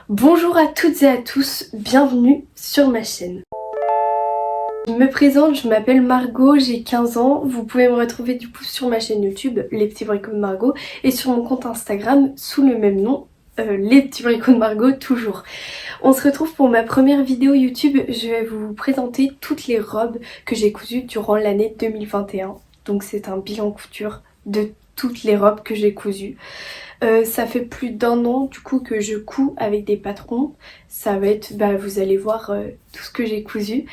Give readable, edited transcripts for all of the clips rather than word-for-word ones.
Bonjour à toutes et à tous, bienvenue sur ma chaîne. Je me présente, je m'appelle Margot, j'ai 15 ans. Vous pouvez me retrouver du coup sur ma chaîne YouTube, Les Petits Bricots de Margot, et sur mon compte Instagram sous le même nom, Les Petits Bricots de Margot toujours. On se retrouve pour ma première vidéo YouTube, je vais vous présenter toutes les robes que j'ai cousues durant l'année 2021. Donc c'est un bilan couture de toutes les robes que j'ai cousues. Ça fait plus d'1 an du coup que je couds avec des patrons. Ça va être, vous allez voir tout ce que j'ai cousu.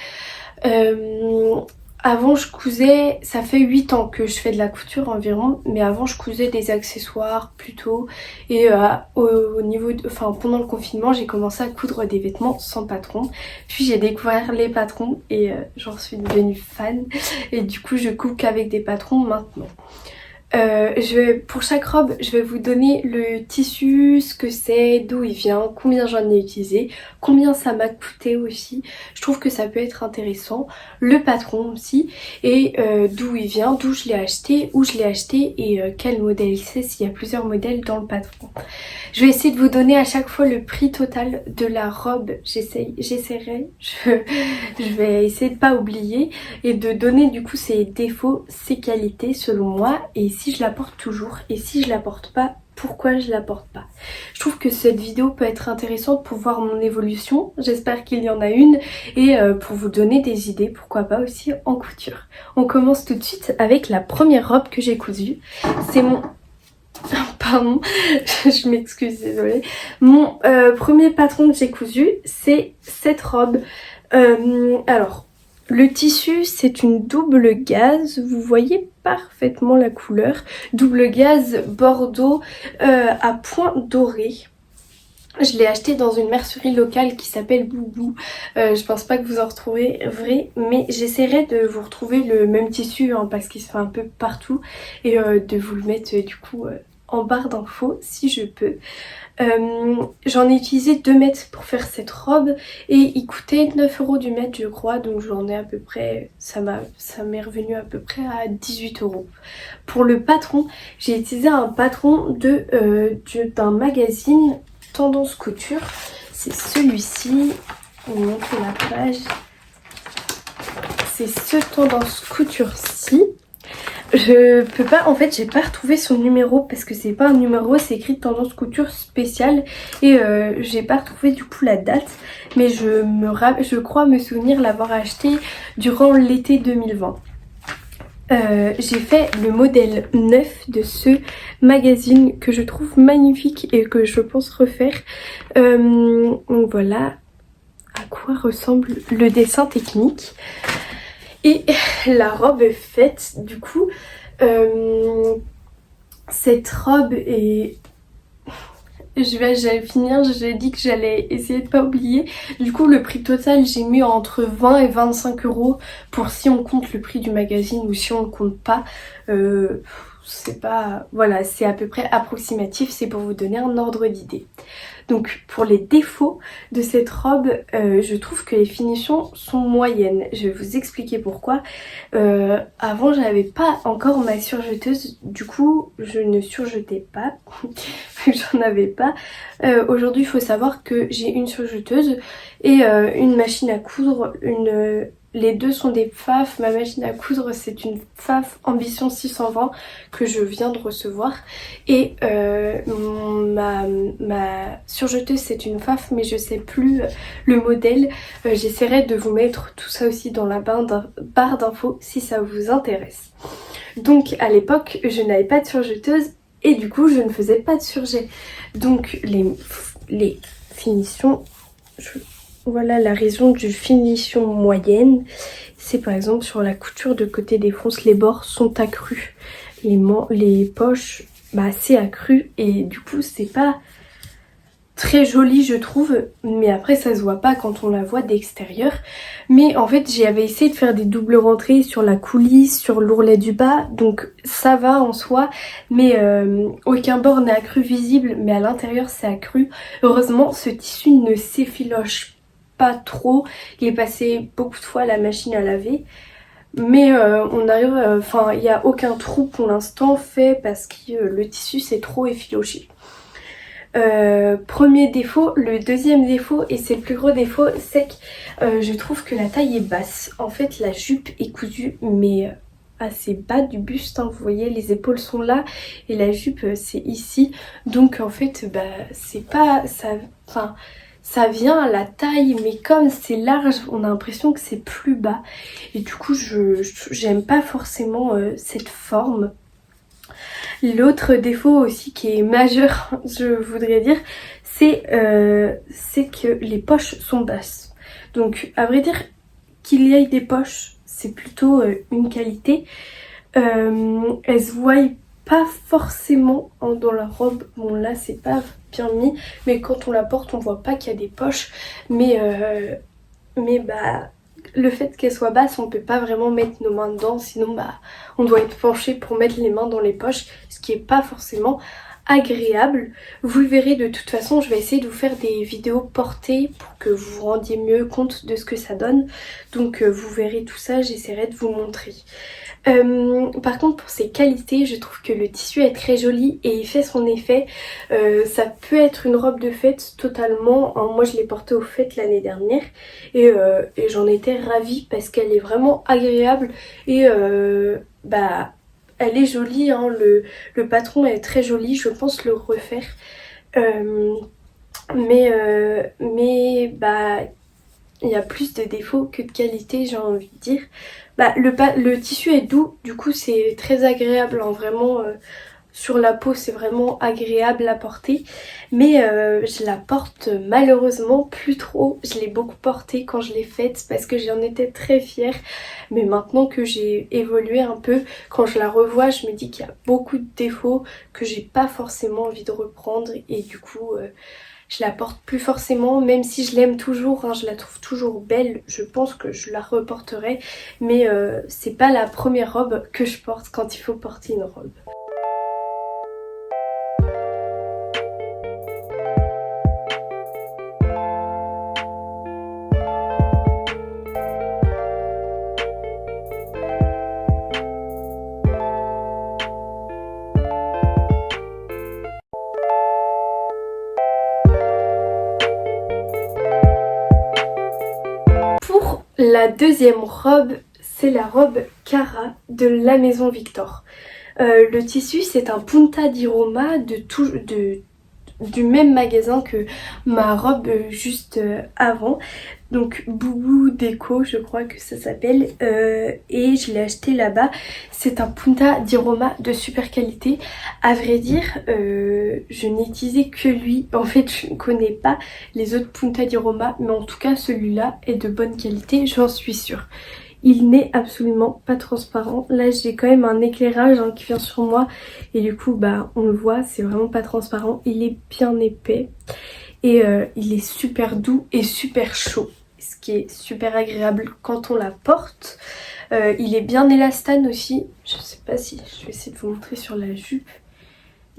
Avant je cousais, ça fait 8 ans que je fais de la couture environ, mais avant je cousais des accessoires plutôt. Et au niveau pendant le confinement j'ai commencé à coudre des vêtements sans patron. Puis j'ai découvert les patrons et j'en suis devenue fan. Et du coup je couds qu'avec des patrons maintenant. Pour chaque robe, je vais vous donner le tissu, ce que c'est, d'où il vient, combien j'en ai utilisé, combien ça m'a coûté aussi. Je trouve que ça peut être intéressant. Le patron aussi, et d'où il vient, d'où je l'ai acheté, où je l'ai acheté et quel modèle c'est, s'il y a plusieurs modèles dans le patron. Je vais essayer de vous donner à chaque fois le prix total de la robe. J'essaierai, je vais essayer de pas oublier et de donner du coup ses défauts, ses qualités selon moi, et si je la porte toujours, et si je la porte pas, pourquoi je la porte pas. Je trouve que cette vidéo peut être intéressante pour voir mon évolution, j'espère qu'il y en a une, et pour vous donner des idées, pourquoi pas aussi en couture. On commence tout de suite avec la première robe que j'ai cousue. C'est mon... Pardon, je m'excuse, désolée. Mon premier patron que j'ai cousu, c'est cette robe. Alors, le tissu, c'est une double gaze, vous voyez parfaitement la couleur. Double gaze bordeaux à point doré. Je l'ai acheté dans une mercerie locale qui s'appelle Boubou. Je pense pas que vous en retrouverez vrai, mais j'essaierai de vous retrouver le même tissu parce qu'il se fait un peu partout et de vous le mettre du coup en barre d'infos si je peux. J'en ai utilisé 2 mètres pour faire cette robe et il coûtait 9 € du mètre je crois, donc j'en ai à peu près, ça m'est revenu à peu près à 18 €. Pour le patron, j'ai utilisé un patron d'un magazine Tendance Couture, c'est celui-ci, on montre la page, c'est ce Tendance Couture-ci. Je peux pas, en fait j'ai pas retrouvé son numéro parce que c'est pas un numéro, c'est écrit Tendance Couture spéciale et j'ai pas retrouvé du coup la date, mais je crois me souvenir l'avoir acheté durant l'été 2020. J'ai fait le modèle 9 de ce magazine que je trouve magnifique et que je pense refaire. Donc voilà à quoi ressemble le dessin technique. Et la robe est faite, du coup, cette robe est... J'allais finir, j'ai dit que j'allais essayer de pas oublier. Du coup, le prix total, j'ai mis entre 20 et 25 € pour si on compte le prix du magazine ou si on le compte pas. C'est pas... Voilà, c'est à peu près approximatif, c'est pour vous donner un ordre d'idée. Donc pour les défauts de cette robe, je trouve que les finitions sont moyennes. Je vais vous expliquer pourquoi. Avant j'avais pas encore ma surjeteuse, du coup je ne surjetais pas, j'en avais pas. Aujourd'hui il faut savoir que j'ai une surjeteuse et une machine à coudre, les deux sont des Pfaff. Ma machine à coudre c'est une Pfaff Ambition 620 que je viens de recevoir et ma surjeteuse c'est une Pfaff mais je sais plus le modèle. J'essaierai de vous mettre tout ça aussi dans la barre d'infos si ça vous intéresse. Donc à l'époque je n'avais pas de surjeteuse et du coup je ne faisais pas de surjet. Donc les finitions... Voilà la raison du finition moyenne, c'est par exemple sur la couture de côté des fronces, les bords sont accrus, les poches c'est accru et du coup c'est pas très joli je trouve, mais après ça se voit pas quand on la voit d'extérieur. Mais en fait j'avais essayé de faire des doubles rentrées sur la coulisse, sur l'ourlet du bas, donc ça va en soi, mais aucun bord n'est accru visible, mais à l'intérieur c'est accru. Heureusement ce tissu ne s'effiloche pas trop, il est passé beaucoup de fois à la machine à laver, mais on arrive, il n'y a aucun trou pour l'instant fait parce que le tissu c'est trop effiloché. Premier défaut. Le deuxième défaut, et c'est le plus gros défaut, c'est que je trouve que la taille est basse. En fait la jupe est cousue mais assez bas du buste, hein. Vous voyez les épaules sont là et la jupe c'est ici. Donc en fait bah c'est pas ça, enfin ça vient à la taille mais comme c'est large on a l'impression que c'est plus bas. Et du coup j'aime pas forcément cette forme. L'autre défaut aussi qui est majeur, je voudrais dire, c'est que les poches sont basses. Donc à vrai dire qu'il y ait des poches, c'est plutôt une qualité. Elles se voient pas forcément hein, dans la robe. Bon là c'est pas bien mis, mais quand on la porte on voit pas qu'il y a des poches. Mais bah le fait qu'elle soit basse, on peut pas vraiment mettre nos mains dedans, sinon bah on doit être penché pour mettre les mains dans les poches, ce qui est pas forcément agréable. Vous le verrez de toute façon, je vais essayer de vous faire des vidéos portées pour que vous vous rendiez mieux compte de ce que ça donne. Donc vous verrez tout ça, j'essaierai de vous montrer. Par contre pour ses qualités, je trouve que le tissu est très joli et il fait son effet. Ça peut être une robe de fête totalement. Moi je l'ai portée aux fêtes l'année dernière et j'en étais ravie parce qu'elle est vraiment agréable et bah elle est jolie, hein. Le patron est très joli, je pense le refaire. Mais bah il y a plus de défauts que de qualité, j'ai envie de dire. Bah, le tissu est doux, du coup c'est très agréable, hein, vraiment sur la peau c'est vraiment agréable à porter. Mais je la porte malheureusement plus trop. Je l'ai beaucoup portée quand je l'ai faite parce que j'en étais très fière. Mais maintenant que j'ai évolué un peu, quand je la revois je me dis qu'il y a beaucoup de défauts que j'ai pas forcément envie de reprendre. Et du coup je la porte plus forcément, même si je l'aime toujours, hein, je la trouve toujours belle, je pense que je la reporterai, mais c'est pas la première robe que je porte quand il faut porter une robe. Pour la deuxième robe, c'est la robe Cara de la maison Victor. Le tissu c'est un Punta di Roma du même magasin que ma robe juste avant. Donc Boubou Déco je crois que ça s'appelle et je l'ai acheté là-bas. C'est un Punta di Roma de super qualité. À vrai dire je n'ai utilisé que lui. En fait je ne connais pas les autres Punta di Roma mais en tout cas celui-là est de bonne qualité, j'en suis sûre. Il n'est absolument pas transparent. Là j'ai quand même un éclairage hein, qui vient sur moi et du coup bah on le voit, c'est vraiment pas transparent. Il est bien épais et il est super doux et super chaud, ce qui est super agréable quand on la porte. Il est bien élastane aussi. Je sais pas si je vais essayer de vous montrer sur la jupe,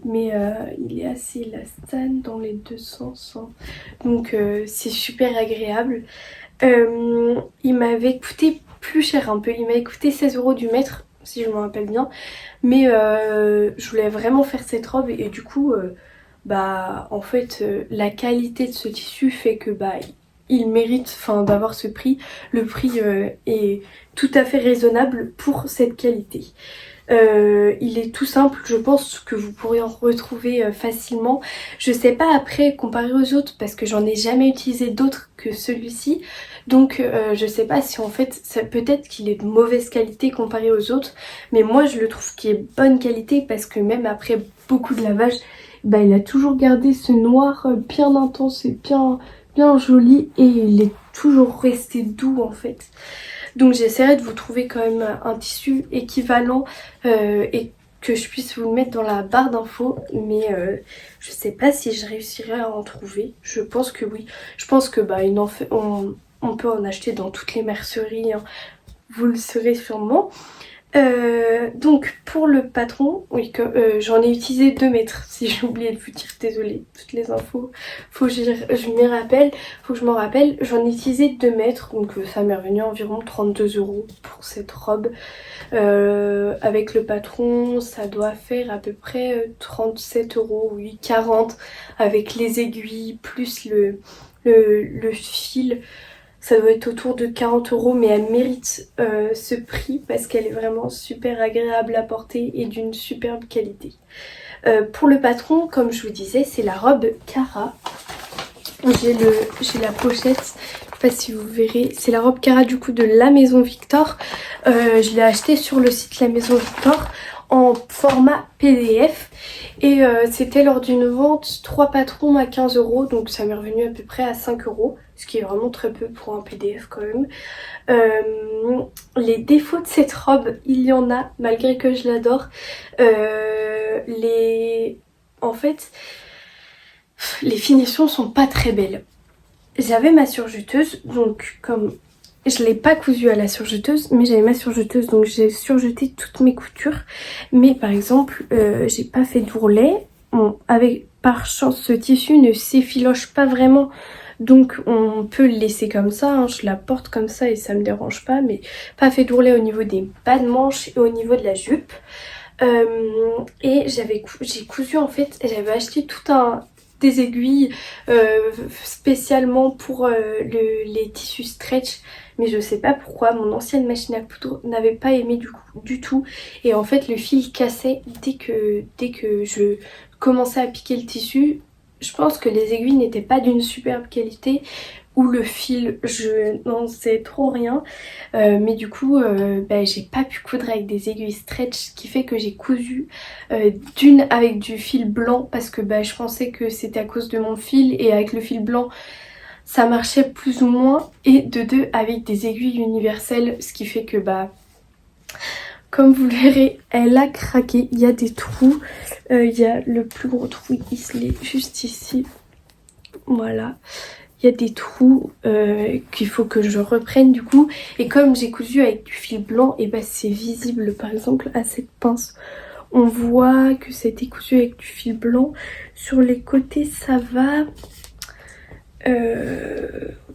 mais il est assez élastane dans les deux sens hein. Donc c'est super agréable. Il m'avait coûté plus cher un peu, il m'avait coûté 16 € du mètre si je me rappelle bien, mais je voulais vraiment faire cette robe et du coup bah en fait la qualité de ce tissu fait que bah il mérite enfin d'avoir ce prix. Le prix est tout à fait raisonnable pour cette qualité. Il est tout simple, je pense que vous pourrez en retrouver facilement. Je sais pas après comparé aux autres parce que j'en ai jamais utilisé d'autres que celui-ci. Donc je sais pas si en fait peut-être qu'il est de mauvaise qualité comparé aux autres. Mais moi je le trouve qu'il est bonne qualité parce que même après beaucoup de lavage, bah, il a toujours gardé ce noir bien intense et bien joli. Et il est toujours resté doux en fait. Donc j'essaierai de vous trouver quand même un tissu équivalent et que je puisse vous le mettre dans la barre d'infos. Mais je sais pas si je réussirai à en trouver. Je pense que oui. Je pense que bah on peut en acheter dans toutes les merceries, hein. Vous le saurez sûrement. Donc pour le patron, oui, j'en ai utilisé 2 mètres. Si j'ai oublié de vous dire, désolée, toutes les infos, faut que je m'y rappelle, faut que je m'en rappelle. J'en ai utilisé 2 mètres, donc ça m'est revenu environ 32 € pour cette robe. Avec le patron, ça doit faire à peu près 37 €, oui, 40 avec les aiguilles plus le fil. Ça doit être autour de 40 €, mais elle mérite ce prix parce qu'elle est vraiment super agréable à porter et d'une superbe qualité. Pour le patron, comme je vous disais, c'est la robe Cara. J'ai la pochette, je sais pas si vous verrez, c'est la robe Cara du coup de la Maison Victor. Je l'ai achetée sur le site La Maison Victor en format PDF et c'était lors d'une vente 3 patrons à 15 €, donc ça m'est revenu à peu près à 5 €, ce qui est vraiment très peu pour un PDF quand même. Les défauts de cette robe, il y en a malgré que je l'adore. En fait, les finitions sont pas très belles. J'avais ma surjeteuse, donc comme je l'ai pas cousue à la surjeteuse, mais j'avais ma surjeteuse, donc j'ai surjeté toutes mes coutures. Mais par exemple, j'ai pas fait d'ourlet. Bon, par chance, ce tissu ne s'effiloche pas vraiment, donc on peut le laisser comme ça, hein. Je la porte comme ça et ça me dérange pas, mais pas fait d'ourlet au niveau des bas de manches et au niveau de la jupe. Et j'ai cousu en fait, j'avais acheté des aiguilles spécialement pour les tissus stretch, mais je sais pas pourquoi mon ancienne machine à coudre n'avait pas aimé du tout, et en fait le fil cassait dès que je commençais à piquer le tissu. Je pense que les aiguilles n'étaient pas d'une superbe qualité, ou le fil, je n'en sais trop rien, mais du coup j'ai pas pu coudre avec des aiguilles stretch, ce qui fait que j'ai cousu d'une avec du fil blanc parce que je pensais que c'était à cause de mon fil, et avec le fil blanc ça marchait plus ou moins, et de deux avec des aiguilles universelles, ce qui fait que comme vous le verrez, elle a craqué, il y a des trous, il y a le plus gros trou, il est juste ici, voilà. Il y a des trous qu'il faut que je reprenne du coup, et comme j'ai cousu avec du fil blanc, et c'est visible par exemple à cette pince. On voit que ça a été cousu avec du fil blanc. Sur les côtés ça va.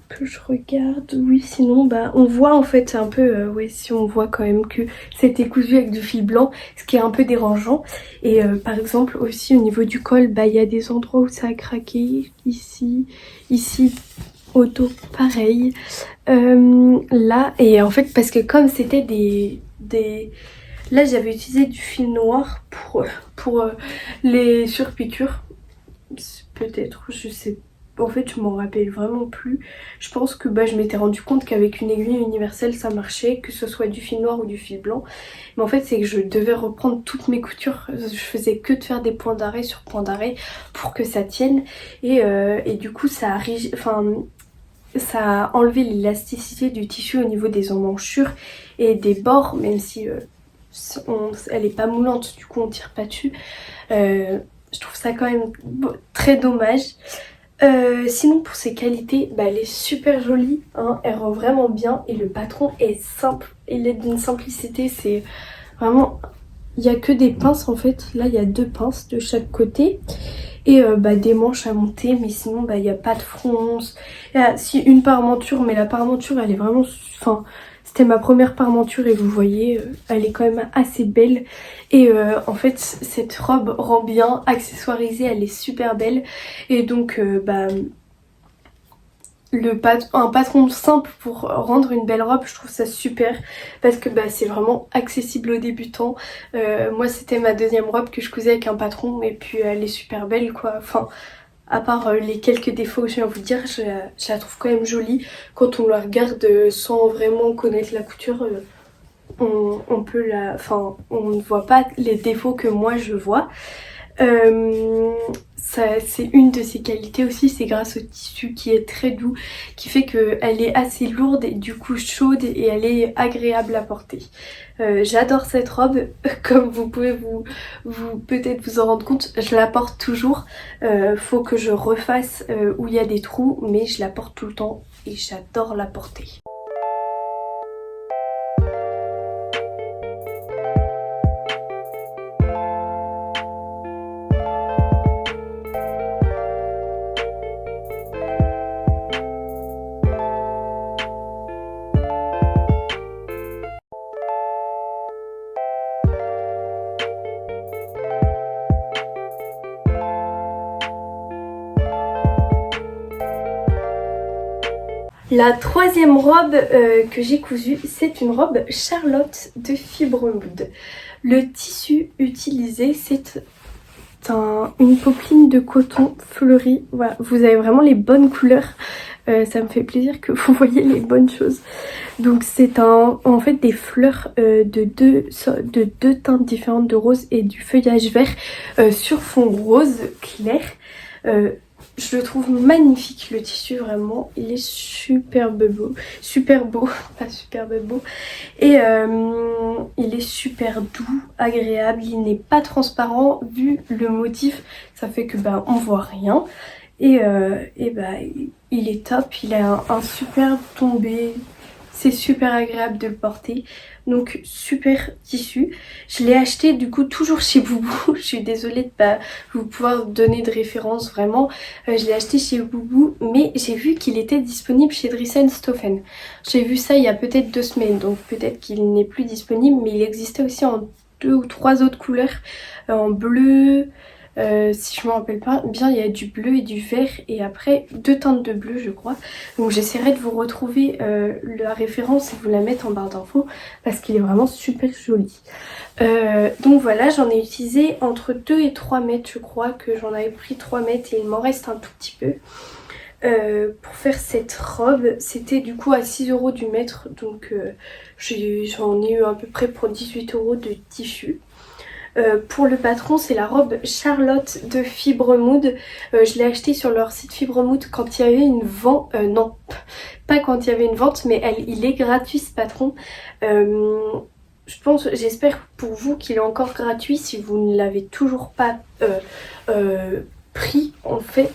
Que je regarde, oui, sinon on voit en fait un peu, si on voit quand même que c'était cousu avec du fil blanc, ce qui est un peu dérangeant. Et par exemple aussi au niveau du col, il y a des endroits où ça a craqué, ici au dos pareil, là, et en fait parce que comme c'était là j'avais utilisé du fil noir pour les surpiqûres, peut-être, je sais pas. En fait, je m'en rappelle vraiment plus. Je pense que je m'étais rendu compte qu'avec une aiguille universelle ça marchait, que ce soit du fil noir ou du fil blanc. Mais en fait, c'est que je devais reprendre toutes mes coutures. Je faisais que de faire des points d'arrêt sur points d'arrêt pour que ça tienne. Et du coup, ça a enlevé l'élasticité du tissu au niveau des emmanchures et des bords, même si elle est pas moulante, du coup on tire pas dessus. Je trouve ça quand même très dommage. Sinon pour ses qualités, elle est super jolie, hein, elle rend vraiment bien, et le patron est simple, il est d'une simplicité, c'est vraiment, il n'y a que des pinces en fait, là il y a 2 pinces de chaque côté, et des manches à monter, mais sinon il n'y a pas de fronce. Il y a si une parmenture, mais la parmenture elle est vraiment, enfin c'était ma première parmenture et vous voyez elle est quand même assez belle, et en fait cette robe rend bien accessoirisée, elle est super belle, et donc un patron simple pour rendre une belle robe, je trouve ça super, parce que c'est vraiment accessible aux débutants. Moi c'était ma deuxième robe que je cousais avec un patron, et puis elle est super belle quoi, enfin à part les quelques défauts que je viens de vous dire, je la trouve quand même jolie. Quand on la regarde sans vraiment connaître la couture, on peut on ne voit pas les défauts que moi je vois. C'est une de ses qualités aussi, c'est grâce au tissu qui est très doux, qui fait qu'elle est assez lourde et du coup chaude, et elle est agréable à porter. J'adore cette robe, comme vous pouvez peut-être vous en rendre compte, je la porte toujours. Faut que je refasse où il y a des trous, mais je la porte tout le temps et j'adore la porter. La troisième robe que j'ai cousue, c'est une robe Charlotte de fibre mood. Le tissu utilisé, c'est une popeline de coton fleuri. Voilà, vous avez vraiment les bonnes couleurs. Ça me fait plaisir que vous voyez les bonnes choses. Donc c'est en fait des fleurs de deux teintes différentes de rose et du feuillage vert sur fond rose clair. Je le trouve magnifique le tissu, vraiment, il est super beau, pas superbe beau, et il est super doux, agréable, il n'est pas transparent, vu le motif, ça fait que on voit rien, et il est top, il a un super tombé, c'est super agréable de le porter. Donc super tissu. Je l'ai acheté du coup toujours chez Boubou. Je suis désolée de pas vous pouvoir donner de référence vraiment. Je l'ai acheté chez Boubou, mais j'ai vu qu'il était disponible chez Dries&Stoffen. J'ai vu ça il y a peut-être 2 semaines, donc peut-être qu'il n'est plus disponible, mais il existait aussi en 2 ou 3 autres couleurs, en bleu. Si je me rappelle pas bien, il y a du bleu et du vert et après 2 teintes de bleu je crois. Donc j'essaierai de vous retrouver la référence et vous la mettre en barre d'infos parce qu'il est vraiment super joli. Donc voilà, j'en ai utilisé entre 2 et 3 mètres, je crois que j'en avais pris 3 mètres et il m'en reste un tout petit peu. Pour faire cette robe, c'était du coup à 6 € du mètre, donc j'en ai eu à peu près pour 18 € de tissu. Pour le patron, c'est la robe Charlotte de Fibre Mood. Je l'ai acheté sur leur site Fibre Mood quand il y avait une vente. Non, pas quand il y avait une vente, mais il est gratuit ce patron. J'espère pour vous qu'il est encore gratuit si vous ne l'avez toujours pas pris en fait,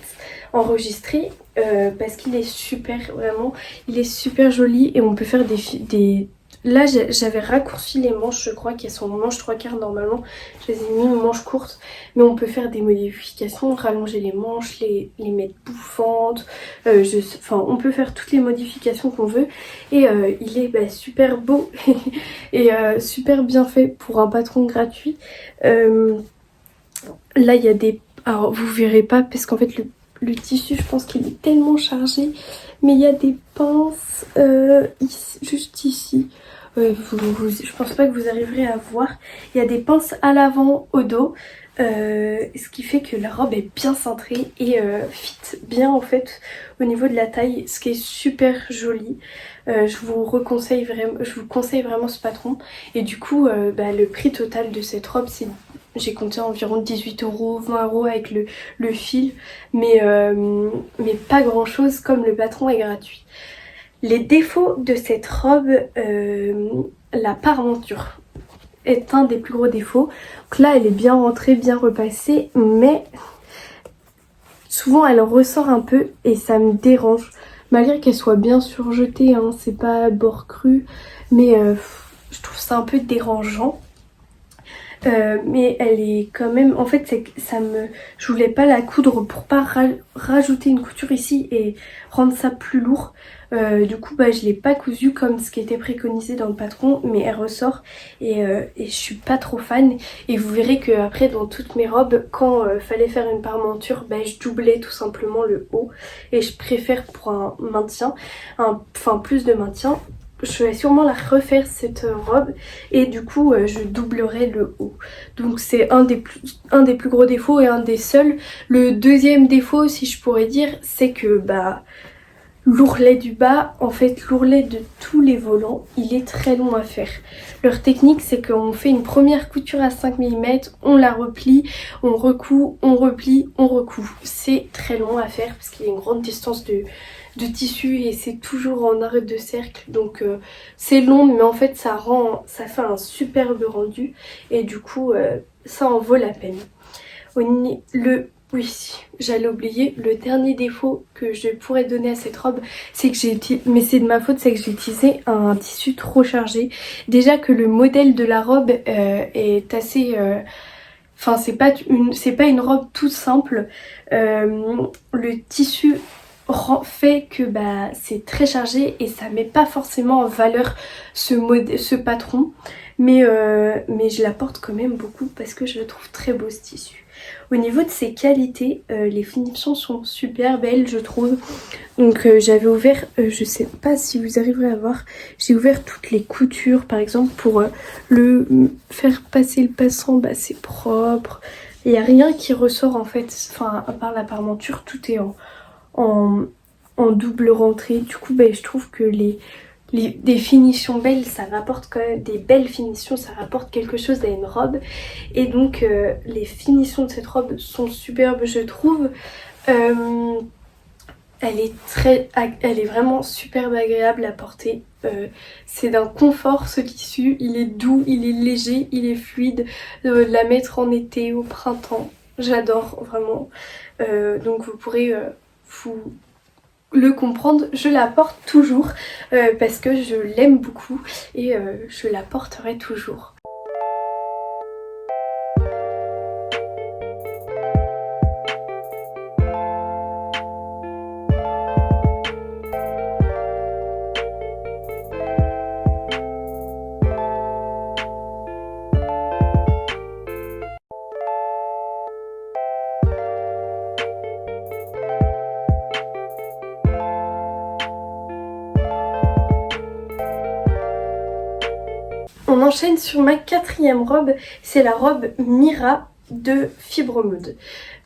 enregistré. Parce qu'il est super, vraiment, il est super joli et on peut faire des... Là j'avais raccourci les manches, je crois qu'elles sont manches 3/4 normalement, je les ai mis aux manches courtes, mais on peut faire des modifications, rallonger les manches, les mettre bouffantes, on peut faire toutes les modifications qu'on veut et il est super beau et super bien fait pour un patron gratuit. Là il y a des... Alors vous verrez pas parce qu'en fait le tissu je pense qu'il est tellement chargé, mais il y a des pinces ici, juste ici. Je pense pas que vous arriverez à voir. Il y a des pinces à l'avant, au dos, ce qui fait que la robe est bien cintrée et fit bien en fait au niveau de la taille, ce qui est super joli. Je vous conseille vraiment ce patron. Et du coup, le prix total de cette robe, j'ai compté environ 18 €, 20 € avec le fil, mais pas grand chose comme le patron est gratuit. Les défauts de cette robe, la parementure est un des plus gros défauts. Donc là elle est bien rentrée, bien repassée, mais souvent elle ressort un peu et ça me dérange. Malgré qu'elle soit bien surjetée, hein, c'est pas bord cru, mais je trouve ça un peu dérangeant. Mais elle est quand même... En fait, je voulais pas la coudre pour pas rajouter une couture ici et rendre ça plus lourd. Du coup, je l'ai pas cousue comme ce qui était préconisé dans le patron, mais elle ressort et je suis pas trop fan. Et vous verrez que après dans toutes mes robes, quand fallait faire une parementure, je doublais tout simplement le haut. Et je préfère pour un maintien, plus de maintien. Je vais sûrement la refaire cette robe et du coup je doublerai le haut. Donc c'est un des plus gros défauts et un des seuls. Le deuxième défaut, si je pourrais dire, c'est que l'ourlet du bas, en fait l'ourlet de tous les volants, il est très long à faire. Leur technique, c'est qu'on fait une première couture à 5 mm, on la replie, on recoud, on replie, on recoud. C'est très long à faire parce qu'il y a une grande distance de tissu et c'est toujours en arrêt de cercle, donc c'est long, mais en fait ça fait un superbe rendu et du coup ça en vaut la peine. Oui, j'allais oublier, le dernier défaut que je pourrais donner à cette robe, c'est que mais c'est de ma faute, c'est que j'ai utilisé un tissu trop chargé. Déjà que le modèle de la robe est assez... c'est pas une robe toute simple. Le tissu fait que c'est très chargé et ça met pas forcément en valeur ce patron, mais je la porte quand même beaucoup parce que je le trouve très beau ce tissu. Au niveau de ses qualités, les finitions sont super belles je trouve. Donc j'avais ouvert, je sais pas si vous arriverez à voir, j'ai ouvert toutes les coutures par exemple pour le faire passer le passant, bah c'est propre. Il n'y a rien qui ressort en fait, enfin à part la parmenture, tout est en, en double rentrée. Du coup bah, je trouve que des finitions belles, ça rapporte quand même des belles finitions, ça rapporte quelque chose à une robe. Et donc les finitions de cette robe sont superbes je trouve. Elle est vraiment superbe agréable à porter. C'est d'un confort ce tissu, il est doux, il est léger, il est fluide. La mettre en été, au printemps, j'adore vraiment. Donc vous pourrez vous le comprendre, je la porte toujours parce que je l'aime beaucoup et je la porterai toujours. On enchaîne sur ma quatrième robe, c'est la robe Mira de Fibromood.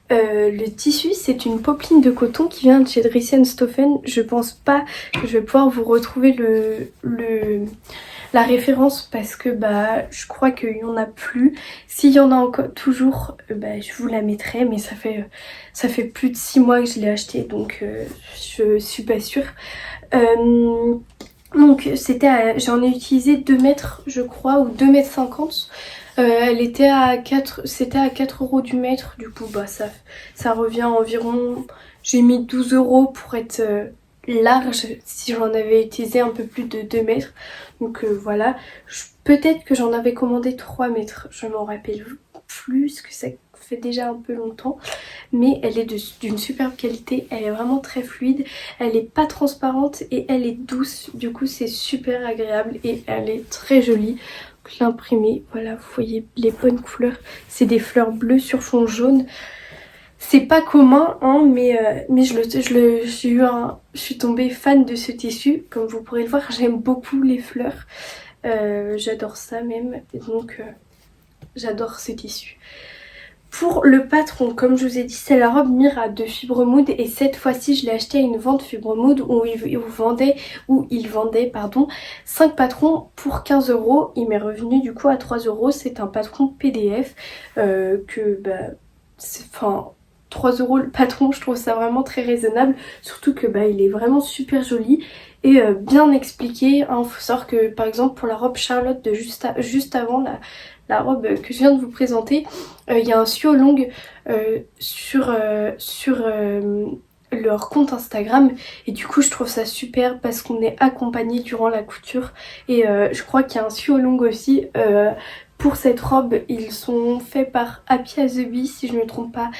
Le tissu, c'est une popeline de coton qui vient de chez Dries & Stoffen. Je pense pas que je vais pouvoir vous retrouver la référence parce que bah je crois qu'il y en a plus. S'il y en a encore toujours, bah, je vous la mettrai, mais ça fait plus de 6 mois que je l'ai acheté, donc je suis pas sûre. Donc j'en ai utilisé 2 mètres je crois, ou 2,50 m. Elle était c'était à 4 € du mètre, du coup bah ça revient environ, j'ai mis 12 € pour être large si j'en avais utilisé un peu plus de 2 mètres. Donc voilà, peut-être que j'en avais commandé 3 mètres, je m'en rappelle plus, que ça fait déjà un peu longtemps. Mais elle est d'une superbe qualité, elle est vraiment très fluide, elle est pas transparente et elle est douce, du coup c'est super agréable et elle est très jolie. L'imprimé, voilà, vous voyez les bonnes couleurs, c'est des fleurs bleues sur fond jaune. C'est pas commun hein, mais je suis tombée fan de ce tissu, comme vous pourrez le voir, j'aime beaucoup les fleurs, j'adore ça même, et donc j'adore ce tissu. Pour le patron, comme je vous ai dit, c'est la robe Mira de Fibromood et cette fois-ci je l'ai acheté à une vente Fibromood où il vendait 5 patrons pour 15 €. Il m'est revenu du coup à 3 €. C'est un patron PDF que bah, enfin 3 € le patron, je trouve ça vraiment très raisonnable, surtout que bah il est vraiment super joli et bien expliqué. Il faut savoir que par exemple pour la robe Charlotte de juste avant la robe que je viens de vous présenter, il y a un sew long sur leur compte Instagram et du coup je trouve ça super parce qu'on est accompagné durant la couture et je crois qu'il y a un sew long aussi pour cette robe. Ils sont faits par Happy as the Bee si je ne me trompe pas.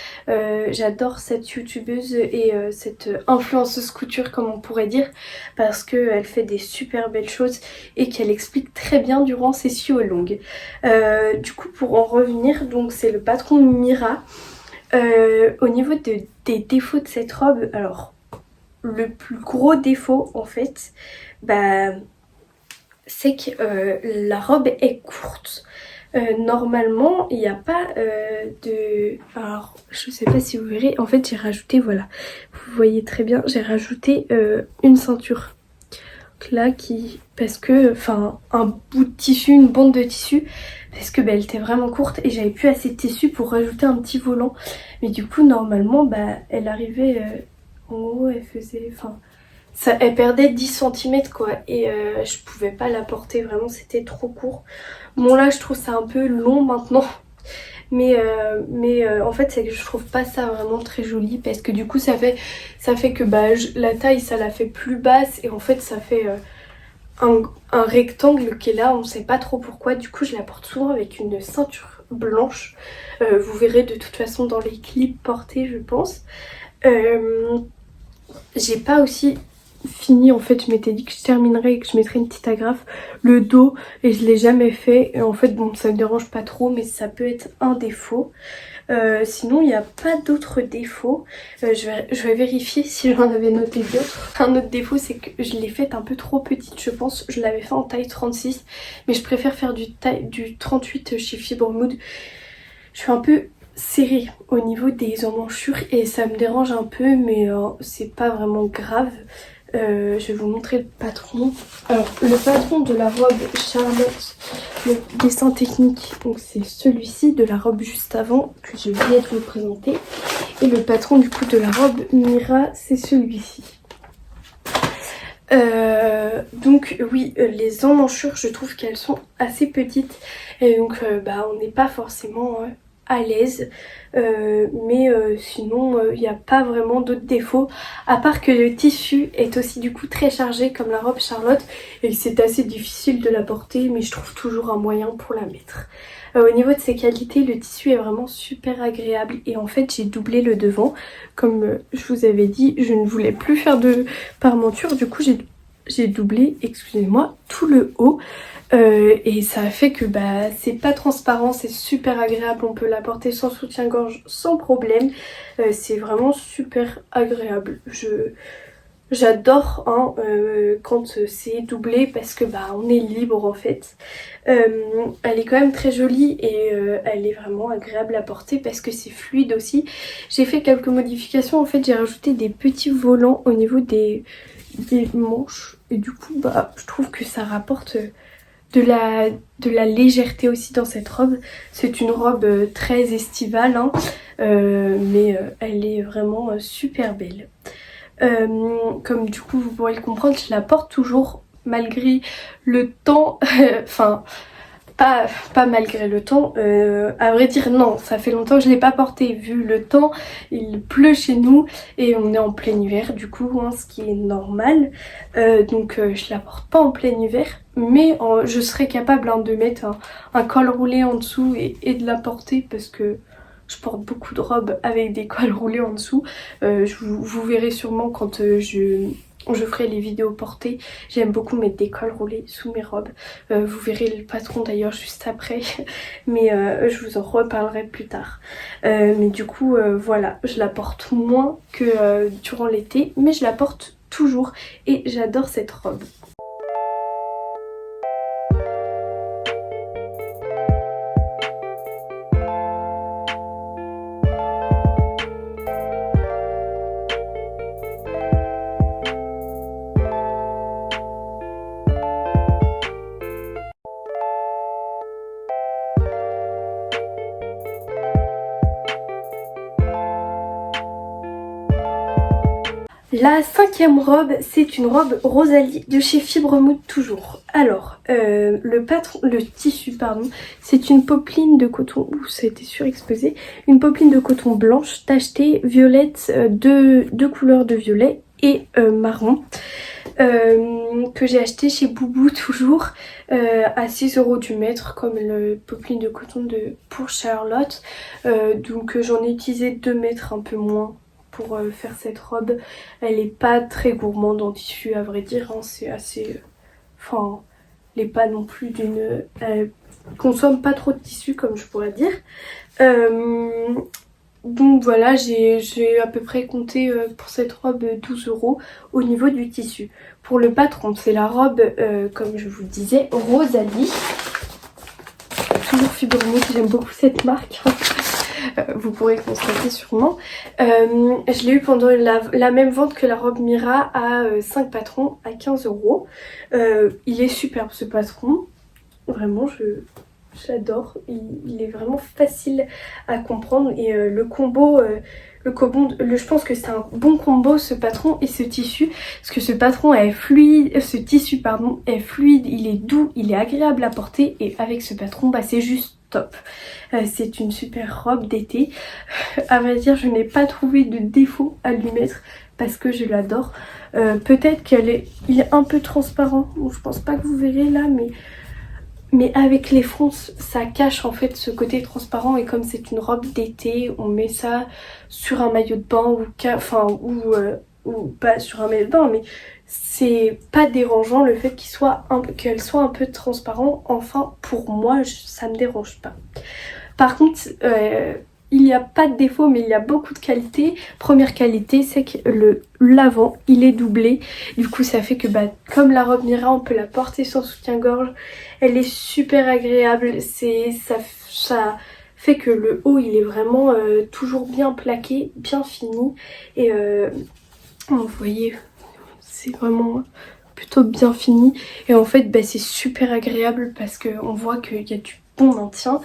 J'adore cette youtubeuse et cette influenceuse couture comme on pourrait dire, parce qu'elle fait des super belles choses et qu'elle explique très bien durant ses sew long. Du coup pour en revenir, donc c'est le patron Mira. Au niveau des défauts de cette robe, alors le plus gros défaut en fait, bah, c'est que la robe est courte. Normalement il n'y a pas alors je sais pas si vous verrez, en fait j'ai rajouté, voilà, vous voyez très bien, j'ai rajouté une ceinture là parce que, enfin un bout de tissu, une bande de tissu, parce que bah, elle était vraiment courte et j'avais plus assez de tissu pour rajouter un petit volant, mais du coup normalement bah elle arrivait en gros elle faisait, enfin elle perdait 10 cm quoi et je pouvais pas la porter, vraiment c'était trop court. Bon là je trouve ça un peu long maintenant, mais en fait c'est que je trouve pas ça vraiment très joli parce que du coup ça fait que bah, la taille ça la fait plus basse et en fait ça fait un rectangle qui est là, on sait pas trop pourquoi. Du coup je la porte souvent avec une ceinture blanche, vous verrez de toute façon dans les clips portés je pense. J'ai pas aussi fini, en fait je m'étais dit que je terminerais et que je mettrais une petite agrafe, le dos, et je l'ai jamais fait. Et en fait bon, ça me dérange pas trop, mais ça peut être un défaut. Sinon il n'y a pas d'autres défauts. Je vais vérifier si j'en avais noté d'autres. Un autre défaut, c'est que je l'ai faite un peu trop petite, je pense. Je l'avais fait en taille 36, mais je préfère faire du 38 chez Fibre Mood. Je suis un peu serrée au niveau des emmanchures et ça me dérange un peu, mais c'est pas vraiment grave. Je vais vous montrer le patron. Alors le patron de la robe Charlotte, le dessin technique, donc c'est celui-ci, de la robe juste avant que j'ai oublié de vous présenter. Et le patron du coup de la robe Mira, c'est celui-ci. Donc oui, les emmanchures, je trouve qu'elles sont assez petites et donc on n'est pas forcément à l'aise, mais sinon il n'y a pas vraiment d'autres défauts, à part que le tissu est aussi du coup très chargé comme la robe Charlotte et que c'est assez difficile de la porter, mais je trouve toujours un moyen pour la mettre. Au niveau de ses qualités, le tissu est vraiment super agréable et en fait j'ai doublé le devant. Comme je vous avais dit, je ne voulais plus faire de parmenture, du coup j'ai doublé, excusez-moi, tout le haut. Et ça a fait que c'est pas transparent, c'est super agréable, on peut la porter sans soutien-gorge sans problème. C'est vraiment super agréable. J'adore quand c'est doublé parce que on est libre en fait. Elle est quand même très jolie et elle est vraiment agréable à porter parce que c'est fluide aussi. J'ai fait quelques modifications, en fait j'ai rajouté des petits volants au niveau des manches et du coup je trouve que ça rapporte de la légèreté aussi dans cette robe. C'est une robe très estivale mais elle est vraiment super belle. Comme du coup vous pourrez le comprendre, je la porte toujours malgré le temps, enfin pas malgré le temps, à vrai dire non, ça fait longtemps que je ne l'ai pas portée vu le temps, il pleut chez nous et on est en plein hiver du coup, ce qui est normal, donc je la porte pas en plein hiver, mais je serais capable de mettre un col roulé en dessous et de la porter parce que je porte beaucoup de robes avec des cols roulés en dessous. Vous verrez sûrement quand je ferai les vidéos portées. J'aime beaucoup mettre des cols roulés sous mes robes. Vous verrez le patron d'ailleurs juste après. Mais je vous en reparlerai plus tard. Mais du coup, voilà. Je la porte moins que durant l'été. Mais je la porte toujours. Et j'adore cette robe. La cinquième robe, c'est une robe Rosalie de chez Fibre Mood toujours. Alors, le tissu, pardon, c'est une popeline de coton, ça a été surexposé, une popeline de coton blanche tachetée violette, deux couleurs de violet et marron. Que j'ai acheté chez Boubou toujours à 6 € du mètre comme le popeline de coton pour Charlotte. Donc j'en ai utilisé 2 mètres, un peu moins pour faire cette robe. Elle est pas très gourmande en tissu à vrai dire, c'est assez... Enfin, elle est pas non plus d'une... Elle consomme pas trop de tissu comme je pourrais dire. Donc voilà, j'ai à peu près compté pour cette robe 12 € au niveau du tissu. Pour le patron, c'est la robe, comme je vous le disais, Rosalie. Toujours Fibre Mood, j'aime beaucoup cette marque. Vous pourrez le constater sûrement. Je l'ai eu pendant la même vente que la robe Mira à 5 patrons à 15 €. Il est superbe ce patron. Vraiment, j'adore. Il est vraiment facile à comprendre. Et le combo... je pense que c'est un bon combo ce patron et ce tissu, parce que ce patron est fluide, ce tissu pardon est fluide, il est doux, il est agréable à porter et avec ce patron c'est juste top. C'est une super robe d'été. À vrai dire, je n'ai pas trouvé de défaut à lui mettre parce que je l'adore. Peut-être qu'il est un peu transparent, donc je pense pas que vous verrez là, mais avec les fronces, ça cache en fait ce côté transparent et comme c'est une robe d'été, on met ça sur un maillot de bain ou ou pas sur un maillot de bain, mais c'est pas dérangeant le fait qu'elle soit un peu transparent. Enfin, pour moi, ça me dérange pas. Par contre, il n'y a pas de défaut, mais il y a beaucoup de qualités. Première qualité, c'est que l'avant, il est doublé. Du coup, ça fait que comme la robe Mira, on peut la porter sans soutien-gorge. Elle est super agréable. Ça fait que le haut, il est vraiment toujours bien plaqué, bien fini. Et vous voyez, c'est vraiment plutôt bien fini. Et en fait, c'est super agréable parce qu'on voit qu'il y a du bon maintien.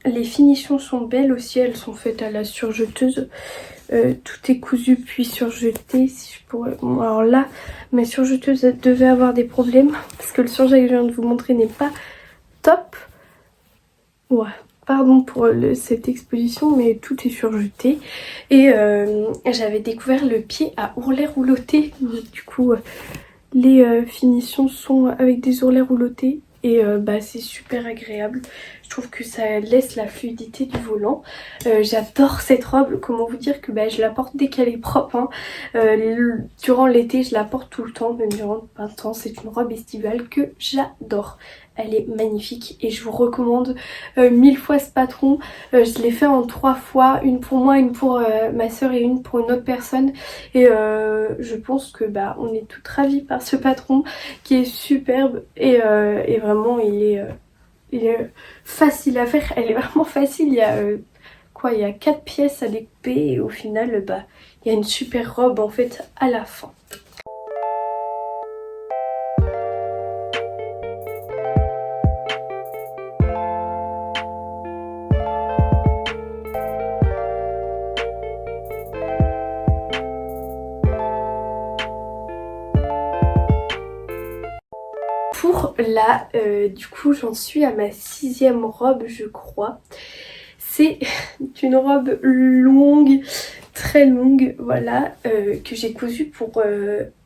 Les finitions sont belles aussi, elles sont faites à la surjeteuse. Tout est cousu puis surjeté. Si je pourrais... Bon, alors là, ma surjeteuse devait avoir des problèmes parce que le surjet que je viens de vous montrer n'est pas top. Ouais, pardon pour cette exposition, mais tout est surjeté. Et j'avais découvert le pied à ourlet rouloté. Du coup, les finitions sont avec des ourlets roulotés. Et c'est super agréable. Je trouve que ça laisse la fluidité du volant. J'adore cette robe. Comment vous dire que je la porte dès qu'elle est propre. Hein. Durant l'été, je la porte tout le temps, même durant le printemps. C'est une robe estivale que j'adore. Elle est magnifique et je vous recommande 1000 fois ce patron. Je l'ai fait en 3 fois, une pour moi, une pour ma soeur et une pour une autre personne. Et je pense que on est toutes ravies par ce patron qui est superbe et vraiment il est facile à faire. Elle est vraiment facile. Il y a il y a 4 pièces à découper et au final il y a une super robe en fait à la fin. Pour là, du coup j'en suis à ma 6e robe je crois. C'est une robe longue, très longue, voilà, que j'ai cousue pour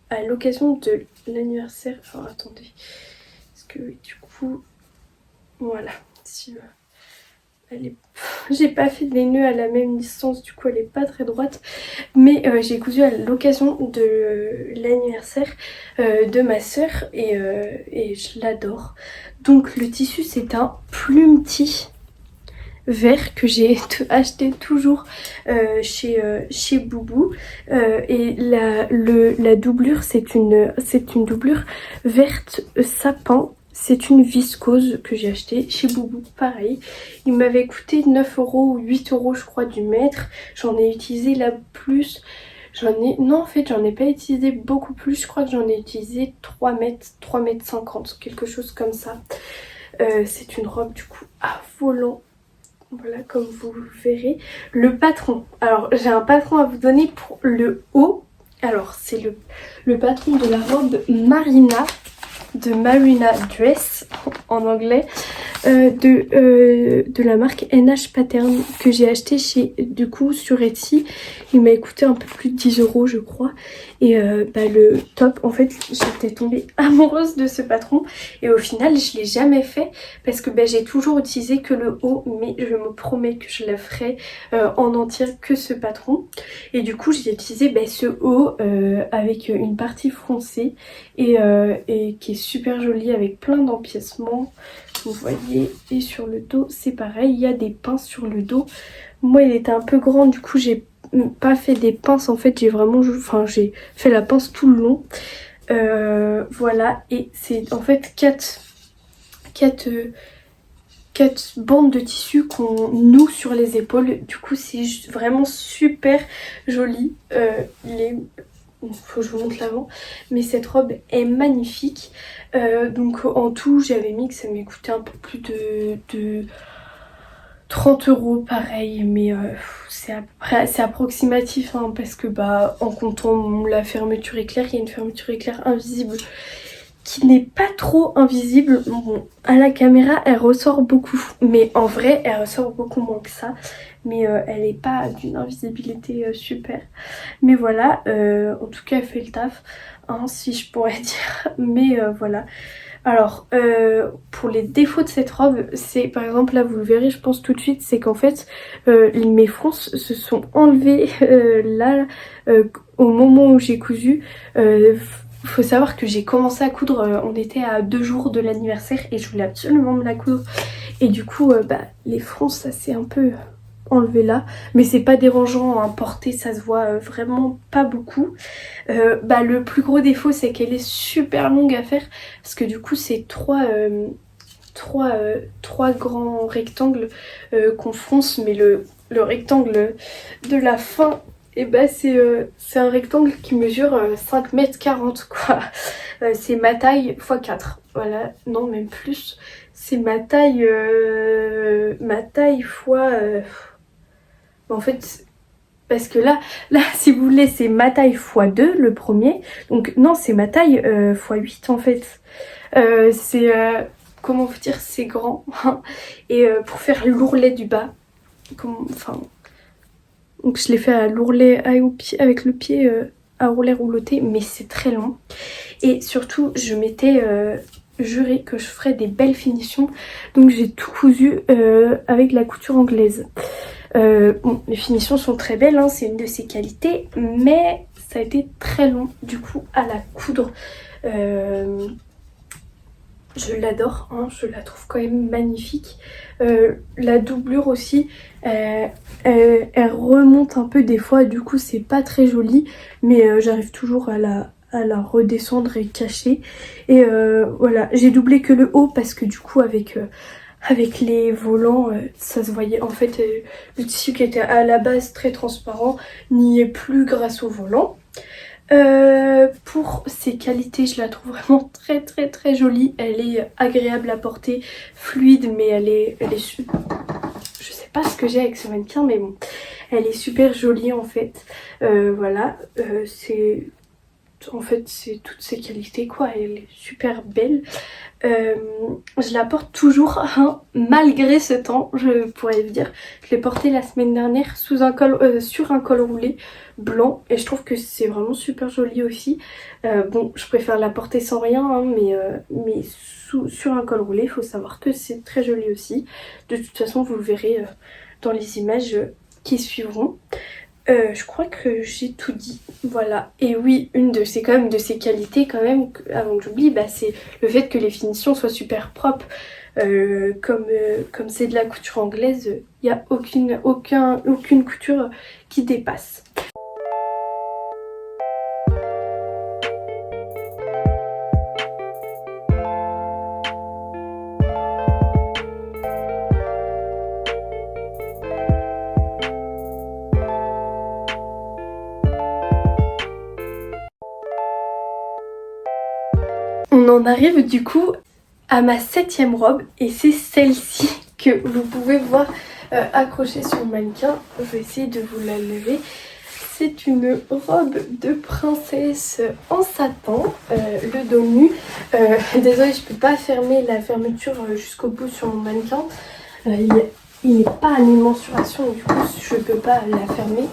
à l'occasion de l'anniversaire. Alors attendez, parce que du coup, voilà, si j'ai pas fait les nœuds à la même distance, du coup elle est pas très droite, mais j'ai cousu à l'occasion de l'anniversaire de ma soeur et je l'adore. Donc le tissu c'est un plumetis vert que j'ai acheté toujours chez Boubou et la doublure c'est une doublure verte sapin. C'est une viscose que j'ai acheté chez Boubou, pareil. Il m'avait coûté 9 € ou 8 € je crois du mètre. J'en ai utilisé la plus. Non en fait j'en ai pas utilisé beaucoup plus. Je crois que j'en ai utilisé 3 mètres 50, quelque chose comme ça. C'est une robe du coup à volant. Voilà, comme vous verrez. Le patron. Alors j'ai un patron à vous donner pour le haut. Alors c'est le patron de la robe Marina. De Marina Dress en anglais de la marque NH Pattern que j'ai acheté du coup sur Etsy. Il m'a coûté un peu plus de 10 € je crois et le top, en fait j'étais tombée amoureuse de ce patron et au final je l'ai jamais fait parce que j'ai toujours utilisé que le haut, mais je me promets que je la ferai en entière que ce patron. Et du coup j'ai utilisé ce haut avec une partie froncée et qui est super jolie avec plein d'empiècements, vous voyez. Et sur le dos c'est pareil, il y a des pinces sur le dos. Moi il était un peu grand, du coup j'ai pas fait des pinces, en fait j'ai fait la pince tout le long. Voilà, et c'est en fait 4 bandes de tissu qu'on noue sur les épaules. Du coup c'est vraiment super joli. Faut que je vous montre l'avant, mais cette robe est magnifique. Donc en tout j'avais mis que ça m'ait coûté un peu plus de 30 € pareil, mais c'est approximatif hein, parce que en comptant la fermeture éclair, il y a une fermeture éclair invisible qui n'est pas trop invisible. Bon, à la caméra elle ressort beaucoup, mais en vrai elle ressort beaucoup moins que ça. mais elle est pas d'une invisibilité super. Mais voilà, en tout cas elle fait le taf, hein, si je pourrais dire. Mais voilà. Alors, pour les défauts de cette robe, c'est par exemple, là vous le verrez je pense tout de suite, c'est qu'en fait mes fronces se sont enlevées là au moment où j'ai cousu. Faut savoir que j'ai commencé à coudre, on était à 2 jours de l'anniversaire et je voulais absolument me la coudre. Et du coup, les fronces ça s'est un peu enlevé là, mais c'est pas dérangeant, hein, porter ça se voit vraiment pas beaucoup. Le plus gros défaut c'est qu'elle est super longue à faire parce que du coup c'est trois grands rectangles qu'on fronce, mais le rectangle de la fin, et c'est un rectangle qui mesure 5,40 m quoi. C'est ma taille x 4, voilà, non même plus, c'est ma taille fois en fait, parce que là si vous voulez c'est ma taille x2 le premier, donc non c'est ma taille x8 en fait. Comment vous dire, c'est grand. Et pour faire l'ourlet du bas, donc je l'ai fait à l'ourlet avec le pied à ourlet rouloté, mais c'est très long. Et surtout je m'étais juré que je ferais des belles finitions, donc j'ai tout cousu avec la couture anglaise. Les finitions sont très belles, hein, c'est une de ses qualités, mais ça a été très long du coup à la coudre. Je l'adore, hein, je la trouve quand même magnifique. La doublure aussi, elle remonte un peu des fois, du coup c'est pas très joli, mais j'arrive toujours à la redescendre et cacher. Et voilà, j'ai doublé que le haut parce que du coup avec les volants, ça se voyait. En fait, le tissu qui était à la base très transparent n'y est plus grâce au volant. Pour ses qualités, je la trouve vraiment très très très jolie. Elle est agréable à porter, fluide, mais elle est je sais pas ce que j'ai avec ce mannequin, mais bon, elle est super jolie en fait. Voilà, en fait c'est toutes ses qualités quoi, elle est super belle. Je la porte toujours, hein, malgré ce temps, je pourrais vous dire. Je l'ai portée la semaine dernière sous un col, sur un col roulé blanc et je trouve que c'est vraiment super joli aussi. Bon, je préfère la porter sans rien, hein, mais sur un col roulé, il faut savoir que c'est très joli aussi. De toute façon, vous le verrez dans les images qui suivront. Je crois que j'ai tout dit, voilà. Et oui, quand même de ses qualités quand même, avant que j'oublie, c'est le fait que les finitions soient super propres. Comme c'est de la couture anglaise, il n'y a aucune couture qui dépasse. On en arrive du coup à ma 7e robe et c'est celle-ci que vous pouvez voir accrochée sur le mannequin. Je vais essayer de vous la lever. C'est une robe de princesse en satin, le dos nu. Désolée, je peux pas fermer la fermeture jusqu'au bout sur mon mannequin. Il n'est pas en mensuration, du coup je peux pas la fermer.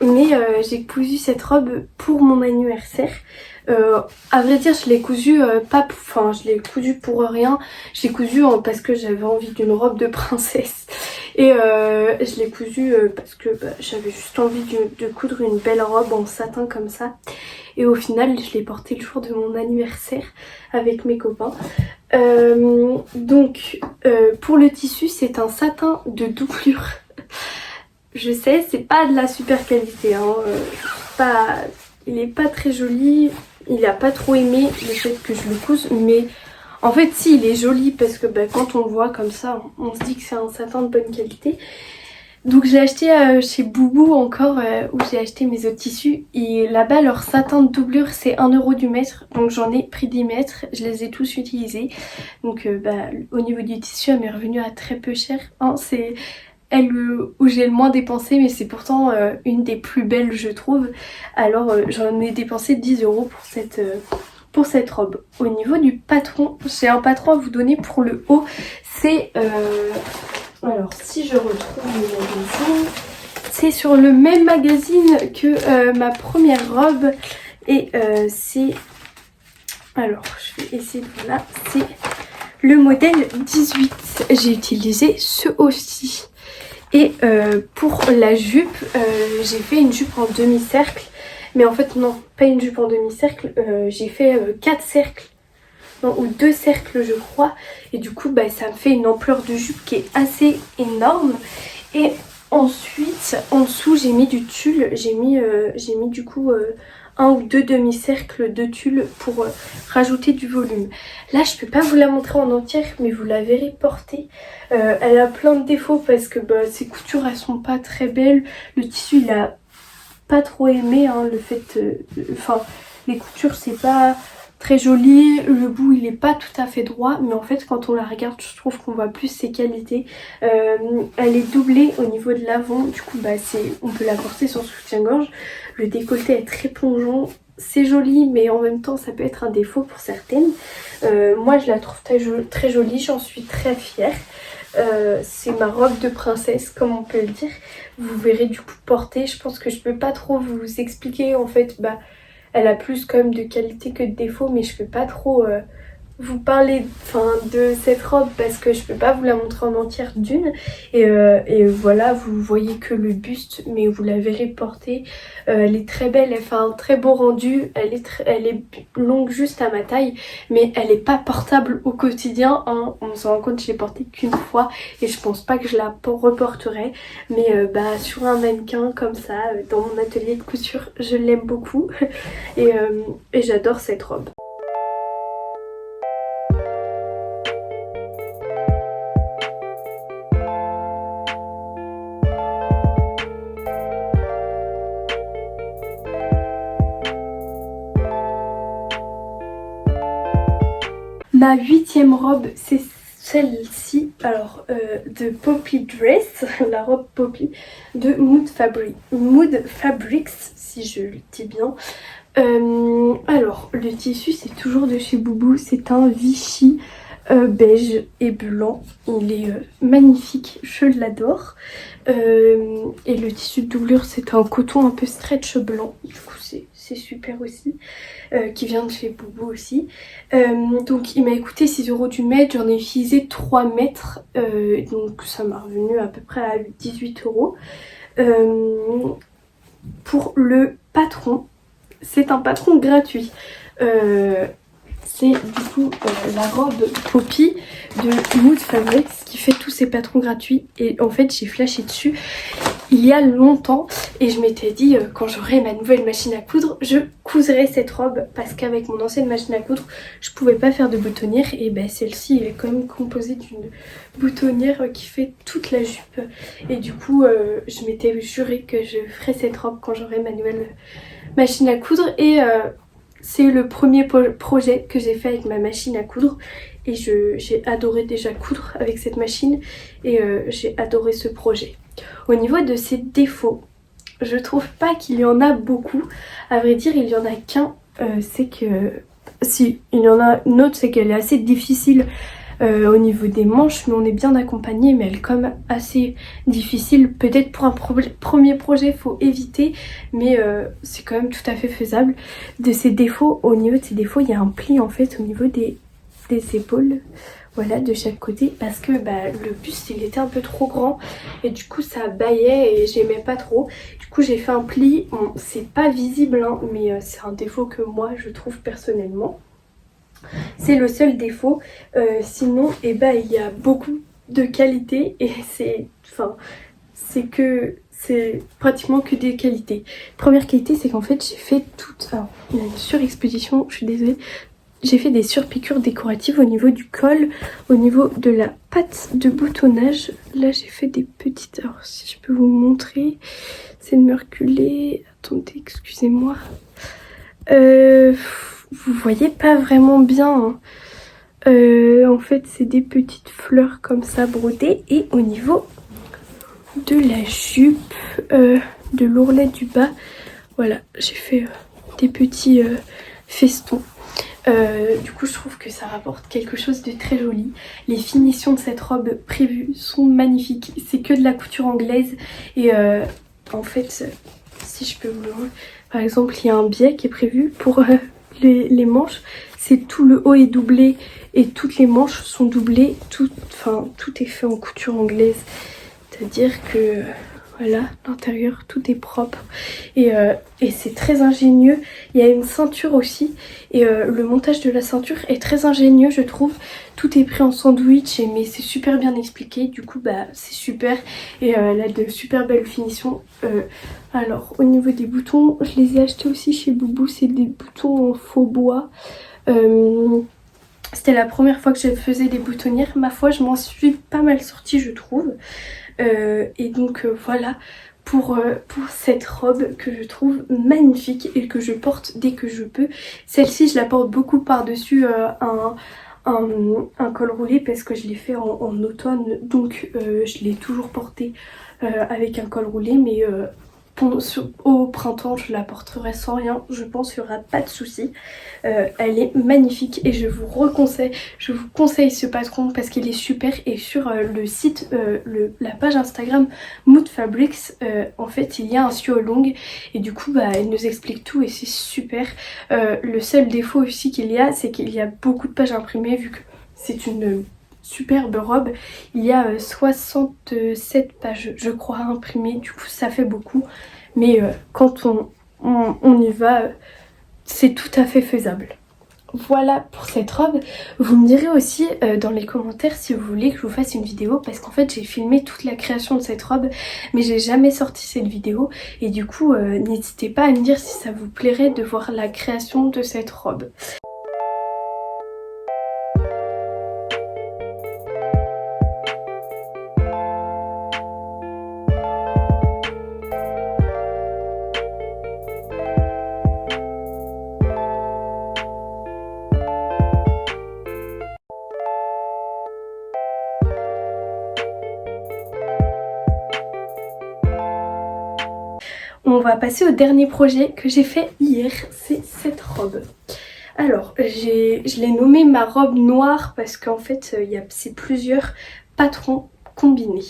Mais j'ai cousu cette robe pour mon anniversaire. À vrai dire, je l'ai cousu je l'ai cousu pour rien. Je l'ai cousu parce que j'avais envie d'une robe de princesse. Et je l'ai cousu parce que j'avais juste envie de coudre une belle robe en satin comme ça. Et au final, je l'ai portée le jour de mon anniversaire avec mes copains. Pour le tissu, c'est un satin de doublure. Je sais, c'est pas de la super qualité, hein. Il est pas très joli. Il a pas trop aimé le fait que je le couse, mais en fait si, il est joli parce que quand on le voit comme ça, on se dit que c'est un satin de bonne qualité. Donc j'ai acheté chez Boubou encore, où j'ai acheté mes autres tissus, et là-bas leur satin de doublure c'est 1 € du mètre, donc j'en ai pris 10 mètres, je les ai tous utilisés. Donc au niveau du tissu, elle m'est revenue à très peu cher, hein. C'est elle où j'ai le moins dépensé, mais c'est pourtant une des plus belles je trouve. Alors j'en ai dépensé 10 € pour cette robe. Au niveau du patron, j'ai un patron à vous donner pour le haut. C'est Alors si je retrouve le magazine, c'est sur le même magazine que ma première robe et c'est... Alors je vais essayer de... Voilà, c'est le modèle 18. J'ai utilisé ce aussi. Et pour la jupe, j'ai fait une jupe en demi-cercle. Mais en fait non, pas une jupe en demi-cercle, j'ai fait 4 cercles. Non, ou 2 cercles je crois. Et du coup bah, ça me fait une ampleur de jupe qui est assez énorme. Et ensuite en dessous j'ai mis du tulle. J'ai mis du coup un ou deux demi-cercles de tulle pour rajouter du volume. Là je peux pas vous la montrer en entière mais vous la verrez portée. Elle a plein de défauts parce que bah, ses coutures elles sont pas très belles. Le tissu il a pas trop aimé hein, le fait... Enfin les coutures c'est pas très joli. Le bout il est pas tout à fait droit. Mais en fait quand on la regarde je trouve qu'on voit plus ses qualités. Elle est doublée au niveau de l'avant. Du coup bah, on peut la porter sans soutien-gorge. Le décolleté est très plongeant. C'est joli mais en même temps ça peut être un défaut pour certaines. Moi je la trouve très jolie. J'en suis très fière. C'est ma robe de princesse comme on peut le dire. Vous verrez du coup portée. Je pense que je peux pas trop vous expliquer en fait. Bah, elle a plus quand même de qualité que de défaut mais je peux pas trop vous parler de cette robe parce que je peux pas vous la montrer en entière d'une. Et voilà, vous voyez que le buste mais vous la verrez portée. Elle est très belle, elle fait un très beau rendu. Elle est longue juste à ma taille mais elle est pas portable au quotidien hein. On se rend compte que je l'ai portée qu'une fois et je pense pas que je la reporterai. Mais bah, sur un mannequin comme ça dans mon atelier de couture je l'aime beaucoup. Et j'adore cette robe. Ma 8e robe, c'est celle-ci, alors de Poppy Dress, la robe Poppy de Mood Fabrics, si je le dis bien. Alors, le tissu, c'est toujours de chez Boubou, c'est un Vichy beige et blanc. Il est magnifique, je l'adore. Et le tissu de doublure, c'est un coton un peu stretch blanc, du coup c'est super aussi. Qui vient de chez Boubou aussi. Donc il m'a coûté 6 € du mètre, j'en ai utilisé 3 mètres, donc ça m'a revenu à peu près à 18 €. Pour le patron, c'est un patron gratuit. C'est du coup la robe Poppy de Mood Fabrics qui fait tous ses patrons gratuits. Et en fait j'ai flashé dessus il y a longtemps et je m'étais dit quand j'aurai ma nouvelle machine à coudre je couserai cette robe parce qu'avec mon ancienne machine à coudre je pouvais pas faire de boutonnière et ben celle-ci elle est quand même composée d'une boutonnière qui fait toute la jupe. Et du coup je m'étais juré que je ferais cette robe quand j'aurai ma nouvelle machine à coudre. Et c'est le premier projet que j'ai fait avec ma machine à coudre et j'ai adoré déjà coudre avec cette machine et j'ai adoré ce projet. Au niveau de ses défauts, je trouve pas qu'il y en a beaucoup. À vrai dire, il y en a qu'un, c'est que... Si, il y en a une autre, c'est qu'elle est assez difficile au niveau des manches, mais on est bien accompagné, mais elle est quand même assez difficile. Peut-être pour un premier projet, faut éviter, mais c'est quand même tout à fait faisable. De ses défauts, au niveau de ses défauts, il y a un pli en fait au niveau des épaules. Voilà, de chaque côté, parce que bah, le buste il était un peu trop grand et du coup ça baillait et j'aimais pas trop. Du coup j'ai fait un pli, bon, c'est pas visible hein, mais c'est un défaut que moi je trouve personnellement. C'est le seul défaut, sinon et bah, il y a beaucoup de qualité et c'est pratiquement que des qualités. Première qualité c'est qu'en fait j'ai fait toute... Alors il y a une surexposition, je suis désolée. J'ai fait des surpiqûres décoratives au niveau du col, au niveau de la patte de boutonnage. Là j'ai fait des petites... Alors si je peux vous montrer, c'est de me reculer. Attendez, excusez-moi. Vous voyez pas vraiment bien. Hein. En fait c'est des petites fleurs comme ça brodées. Et au niveau de la jupe, de l'ourlet du bas, voilà, j'ai fait des petits festons. Du coup je trouve que ça rapporte quelque chose de très joli. Les finitions de cette robe prévue sont magnifiques, c'est que de la couture anglaise et en fait si je peux vous le montrer, par exemple il y a un biais qui est prévu pour les manches, c'est tout le haut est doublé et toutes les manches sont doublées, tout est fait en couture anglaise, c'est-à-dire que voilà, l'intérieur tout est propre et c'est très ingénieux. Il y a une ceinture aussi et le montage de la ceinture est très ingénieux je trouve. Tout est pris en sandwich mais c'est super bien expliqué, du coup bah c'est super et elle a de super belles finitions. Alors au niveau des boutons, je les ai achetés aussi chez Boubou, c'est des boutons en faux bois. C'était la première fois que je faisais des boutonnières, ma foi je m'en suis pas mal sortie je trouve. Et donc voilà pour cette robe que je trouve magnifique et que je porte dès que je peux. Celle-ci je la porte beaucoup par-dessus un col roulé parce que je l'ai fait en automne, donc je l'ai toujours porté avec un col roulé, mais au printemps je la porterai sans rien, je pense qu'il n'y aura pas de souci. Elle est magnifique et je vous conseille ce patron parce qu'il est super. Et sur le site, la page Instagram Mood Fabrics, en fait il y a un sew along et du coup bah elle nous explique tout et c'est super. Le seul défaut aussi qu'il y a, c'est qu'il y a beaucoup de pages imprimées vu que c'est une superbe robe. Il y a 67 pages je crois imprimées, du coup ça fait beaucoup, mais quand on y va c'est tout à fait faisable. Voilà pour cette robe. Vous me direz aussi dans les commentaires si vous voulez que je vous fasse une vidéo, parce qu'en fait j'ai filmé toute la création de cette robe mais j'ai jamais sorti cette vidéo et du coup n'hésitez pas à me dire si ça vous plairait de voir la création de cette robe. On va passer au dernier projet que j'ai fait hier, c'est cette robe. Alors, je l'ai nommée ma robe noire parce qu'en fait, c'est plusieurs patrons combinés.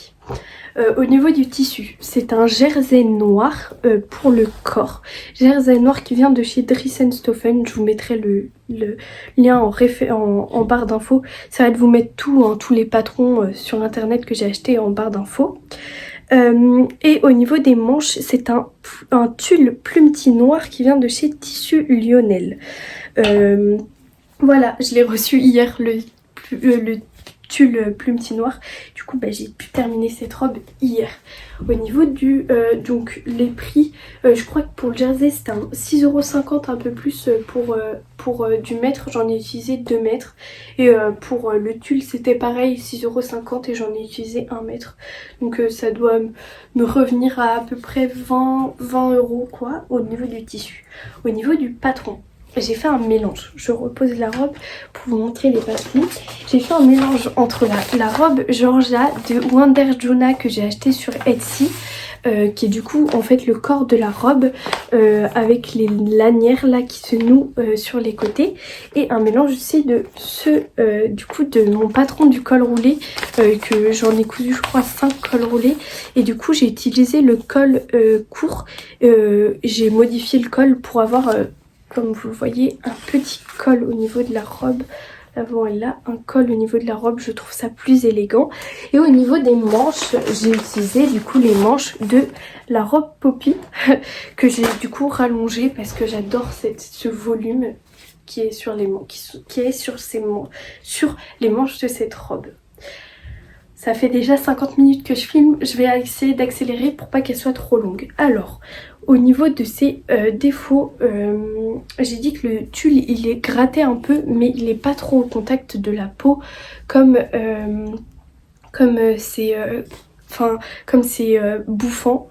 Au niveau du tissu, c'est un jersey noir pour le corps. Jersey noir qui vient de chez Dries & Stoffen. Je vous mettrai le lien en barre d'infos. Ça va de vous mettre tout, hein, tous les patrons sur internet que j'ai acheté en barre d'infos. Et au niveau des manches, c'est un tulle plumetis noir qui vient de chez Tissu Lionel. Voilà, je l'ai reçu hier, le tulle plumetis noir. Du coup bah, j'ai pu terminer cette robe hier. Au niveau du donc les prix, je crois que pour le jersey c'était 6,50 € un peu plus pour du mètre, j'en ai utilisé 2 mètres. Et pour le tulle c'était pareil, 6,50 € et j'en ai utilisé 1 mètre. Donc ça doit me revenir à peu près 20 € quoi au niveau du tissu. Au niveau du patron, j'ai fait un mélange. Je repose la robe pour vous montrer les patrons. J'ai fait un mélange entre la robe Georgia de Wonder Jonah que j'ai acheté sur Etsy, qui est du coup en fait le corps de la robe avec les lanières là qui se nouent sur les côtés, et un mélange aussi de du coup de mon patron du col roulé que j'en ai cousu je crois 5 cols roulés, et du coup j'ai utilisé le col court. J'ai modifié le col pour avoir comme vous le voyez, un petit col au niveau de la robe. L'avant est là, un col au niveau de la robe, je trouve ça plus élégant. Et au niveau des manches, j'ai utilisé du coup les manches de la robe Poppy que j'ai du coup rallongé parce que j'adore ce volume qui est sur les manches, sur les manches de cette robe. Ça fait déjà 50 minutes que je filme, je vais essayer d'accélérer pour pas qu'elle soit trop longue. Alors, au niveau de ses défauts, j'ai dit que le tulle il est gratté un peu mais il n'est pas trop au contact de la peau comme c'est bouffant,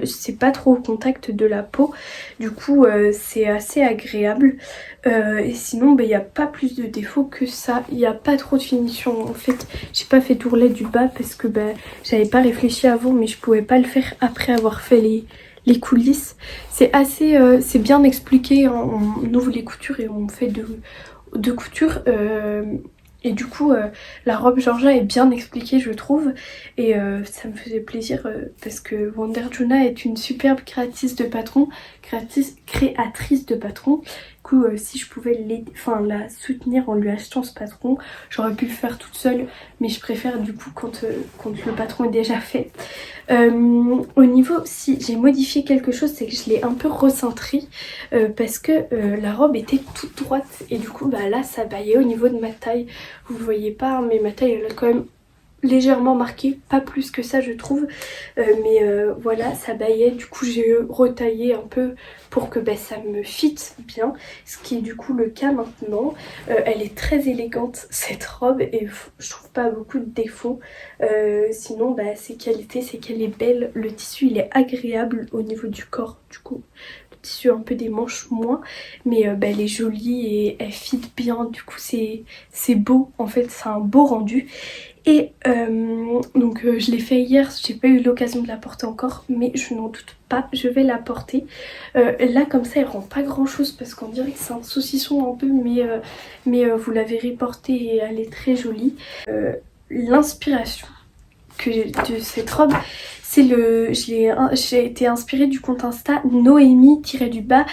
c'est pas trop au contact de la peau, du coup c'est assez agréable. Et sinon il n'y a pas plus de défauts que ça, il n'y a pas trop de finition. En fait j'ai pas fait d'ourlet du bas parce que j'avais pas réfléchi avant, mais je pouvais pas le faire après avoir fait les coulisses. C'est assez c'est bien expliqué, hein. On ouvre les coutures et on fait de couture. Et du coup la robe Georgia est bien expliquée je trouve, et ça me faisait plaisir parce que Wonder Juna est une superbe créatrice de patron, créatrice de patron. Du coup si je pouvais la soutenir en lui achetant ce patron, j'aurais pu le faire toute seule, mais je préfère du coup quand le patron est déjà fait. Au niveau, si j'ai modifié quelque chose, c'est que je l'ai un peu recentré parce que la robe était toute droite et du coup bah là ça baillait au niveau de ma taille. Vous le voyez pas, mais ma taille elle est quand même légèrement marquée, pas plus que ça je trouve, mais voilà ça baillait, du coup j'ai retaillé un peu pour que bah, ça me fitte bien, ce qui est du coup le cas maintenant. Elle est très élégante cette robe et je trouve pas beaucoup de défauts, sinon bah, ses qualités c'est qu'elle est belle, le tissu il est agréable au niveau du corps, du coup le tissu un peu des manches moins, mais bah, elle est jolie et elle fit bien, du coup c'est beau en fait, c'est un beau rendu. Et donc je l'ai fait hier, j'ai pas eu l'occasion de la porter encore, mais je n'en doute pas, je vais la porter. Là comme ça elle rend pas grand chose parce qu'on dirait que c'est un saucisson un peu, mais vous la verrez porter et elle est très jolie. L'inspiration de cette robe, c'est j'ai été inspirée du compte Insta Noémie-du-bas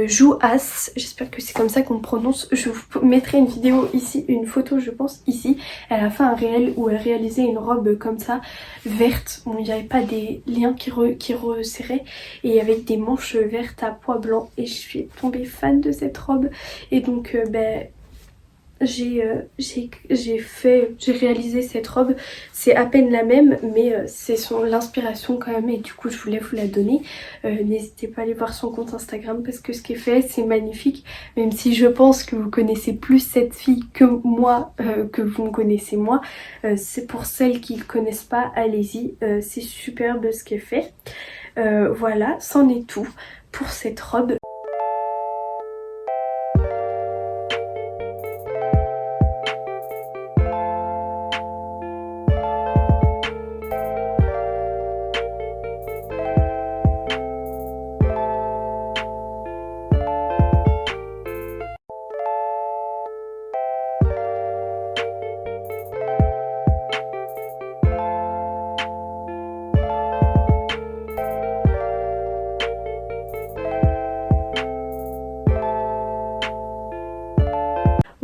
Jouas, j'espère que c'est comme ça qu'on le prononce. Je vous mettrai une vidéo ici, une photo je pense ici. Elle a fait un réel où elle réalisait une robe comme ça, verte. Bon, il n'y avait pas des liens qui resserraient et avec des manches vertes à pois blanc, et je suis tombée fan de cette robe. Et donc ben j'ai réalisé cette robe, c'est à peine la même, mais c'est l'inspiration quand même, et du coup je voulais vous la donner. N'hésitez pas à aller voir son compte Instagram parce que ce qu'elle fait c'est magnifique, même si je pense que vous connaissez plus cette fille que moi, que vous me connaissez moi. C'est pour celles qui ne connaissent pas, allez-y, c'est superbe ce qu'elle fait. Voilà, c'en est tout pour cette robe.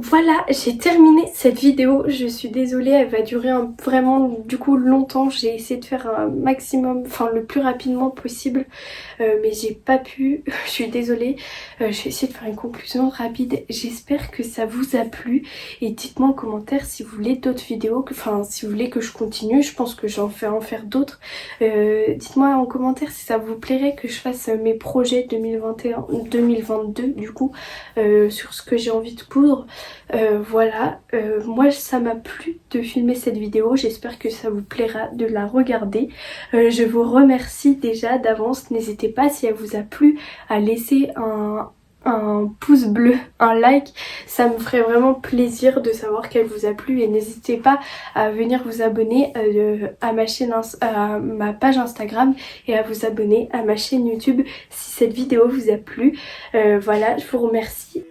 Voilà, j'ai terminé cette vidéo, je suis désolée, elle va durer vraiment du coup longtemps. J'ai essayé de faire un maximum, enfin le plus rapidement possible, mais j'ai pas pu, je suis désolée. Je vais essayer de faire une conclusion rapide. J'espère que ça vous a plu et dites-moi en commentaire si vous voulez d'autres vidéos, enfin si vous voulais que je continue. Je pense que j'en vais en faire d'autres. Dites-moi en commentaire si ça vous plairait que je fasse mes projets 2021-2022 du coup, sur ce que j'ai envie de coudre. Voilà, moi ça m'a plu de filmer cette vidéo, j'espère que ça vous plaira de la regarder. Je vous remercie déjà d'avance, n'hésitez pas si elle vous a plu à laisser un pouce bleu, un like, ça me ferait vraiment plaisir de savoir qu'elle vous a plu, et n'hésitez pas à venir vous abonner à ma chaîne, à ma page Instagram, et à vous abonner à ma chaîne YouTube si cette vidéo vous a plu. Voilà, je vous remercie